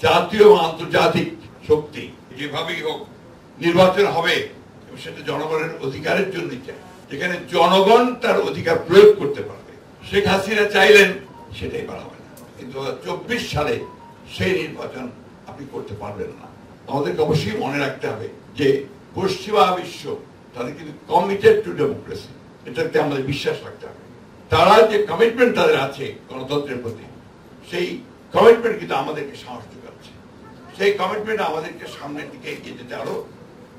জাতীয় ও আন্তর্জাতিক শক্তি যেভাবেই হোক নির্বাচন হবে সেটা জনগণের অধিকারের জন্য চাই, যেখানে জনগণ তার অধিকার প্রয়োগ করতে পারবে। শেখ হাসিনা চাইলেন সেটাই করা হবে না, কিন্তু ২৪ সালে সেই নির্বাচন আপনি করতে পারবেন না। আমাদেরকে অবশ্যই মনে রাখতে হবে যে পশ্চিমা বিশ্ব তাদের কিন্তু কমিটেড টু ডেমোক্রেসি, এটাতে আমাদের বিশ্বাস রাখতে হবে। তারা যে কমিটমেন্ট তাদের আছে গণতন্ত্রের প্রতি, সেই কমিটমেন্ট কিন্তু আমাদেরকে সাহস যোগাচ্ছে, সেই কমিটমেন্ট আমাদেরকে সামনের দিকে এগিয়ে যেতে আরো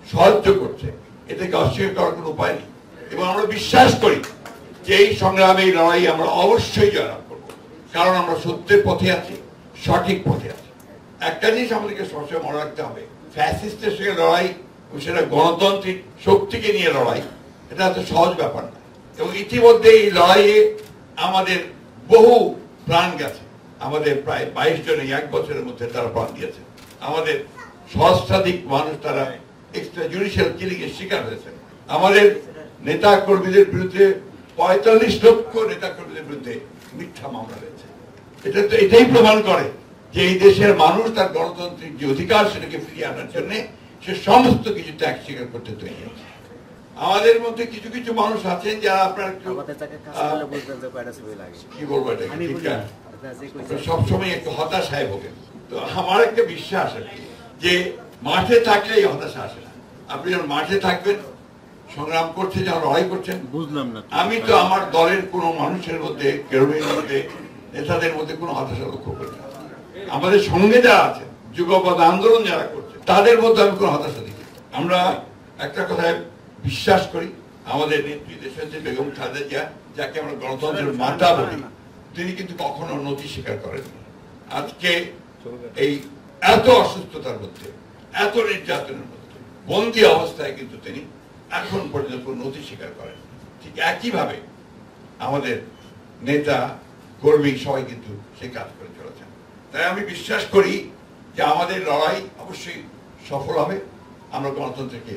সাহায্য করছে। এটাকে অস্বীকার করার কোনো উপায় নেই এবং আমরা বিশ্বাস করি যে এই সংগ্রামে এই লড়াই আমরা অবশ্যই জয়লাভ করবো, কারণ আমরা সত্যের পথে আছি, সঠিক পথে আছি। একটা জিনিস আমাদেরকে সবসময় মনে রাখতে হবে, ফ্যাসিস্টের সঙ্গে লড়াই, সেটা গণতান্ত্রিক শক্তিকে নিয়ে লড়াই, এটা এত সহজ ব্যাপার না। এবং ইতিমধ্যে এই লড়াইয়ে আমাদের বহু প্রাণ গেছে, আমাদের প্রায় 22 জন এই 1 বছরের মধ্যে তারা প্রাণ দিয়েছে। আমাদের সহস্রাধিক মানুষ তারা এক্সট্রা জুডিশিয়াল কিলিং এর শিকার হয়েছে। আমাদের নেতা কর্মীদের বিরুদ্ধে 45 লক্ষ নেতা কর্মীদের বিরুদ্ধে মিথ্যা মামলা হয়েছে। এটা তো এটাই প্রমাণ করে যে এই দেশের মানুষ তার গণতান্ত্রিক যে অধিকার সেটাকে ফিরিয়ে আনার জন্য সে সমস্ত কিছু ত্যাগ স্বীকার করতে তৈরি আছে। আমাদের মধ্যে কিছু কিছু মানুষ আছেন যারা আপনার কি বলবো, সবসময় একটু হতাশায় ভোগেন। তো আমার একটা বিশ্বাস আর কি যে মাঠে থাকলে এই হতাশা আসে না। আপনি যখন মাঠে থাকবেন, সংগ্রাম করছে, যখন লড়াই করছেন, বুঝলাম না, আমি তো আমার দলের কোনো মানুষের মধ্যে, কর্মীর মধ্যে, নেতাদের মধ্যে কোনো হতাশা লক্ষ্য করি না। আমাদের সঙ্গে যারা আছে, যুগপৎ আন্দোলন যারা করছে, তাদের মধ্যে আমি কোনো হতাশা দেখি। আমরা একটা কথায় বিশ্বাস করি, আমাদের নেত্রী দেশনেত্রী বেগম খালেদা জিয়া, যাকে আমরা গণতন্ত্রের মাতা বলি, তিনি কিন্তু কখনো নতি স্বীকার করেননি। আজকে এই এত অসুস্থতার মধ্যে, এত নির্যাতনের মধ্যে, বন্দী অবস্থায় কিন্তু তিনি এখন পর্যন্ত নতি স্বীকার করেন। ঠিক একইভাবে আমাদের নেতা কর্মী সবাই কিন্তু সেই কাজ করে চলেছেন। তাই আমি বিশ্বাস করি যে আমাদের লড়াই অবশ্যই সফল হবে, আমরা গণতন্ত্রকে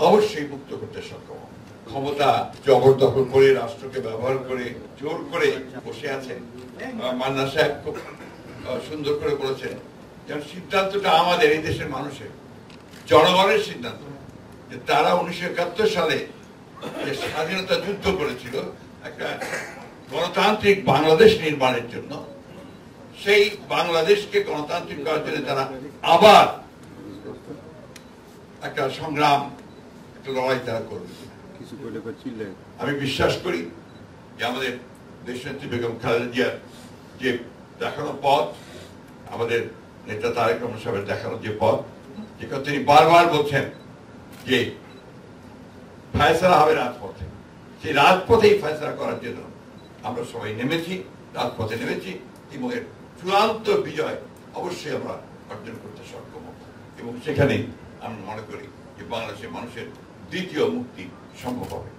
অবশ্যই মুক্ত করতে সক্ষম হব। ক্ষমতা জবরদখল করে, রাষ্ট্রকে ব্যবহার করে, জোর করে বসে আছেন। মান্না সাহেব খুব সুন্দর করে বলেছেন, যেমন সিদ্ধান্তটা আমাদের এই দেশের মানুষের, জনগণের সিদ্ধান্ত, যে তারা 1971 সালে যে স্বাধীনতা যুদ্ধ করেছিল একটা গণতান্ত্রিক বাংলাদেশ নির্মাণের জন্য, সেই বাংলাদেশকে গণতান্ত্রিক করার জন্য তারা আবার একটা সংগ্রাম, একটা লড়াই তারা করবে। আমি বিশ্বাস করি যে আমাদের দেশনেত্রী বেগম খালেদা জিয়ার যে দেখানো পথ, আমাদের নেতা তারেক রহমান সাহেবের দেখানো যে পথ, যেখানে তিনি বারবার বলছেন যে ফয়সালা হবে রাজপথে, সেই রাজপথেই ফয়সালা করার জন্য আমরা সবাই নেমেছি, রাজপথে নেমেছি এবং এর চূড়ান্ত বিজয় অবশ্যই আমরা অর্জন করতে সক্ষম হব। এবং সেখানেই আমি মনে করি যে বাংলাদেশের মানুষের দ্বিতীয় মুক্তি সম্ভব হবে।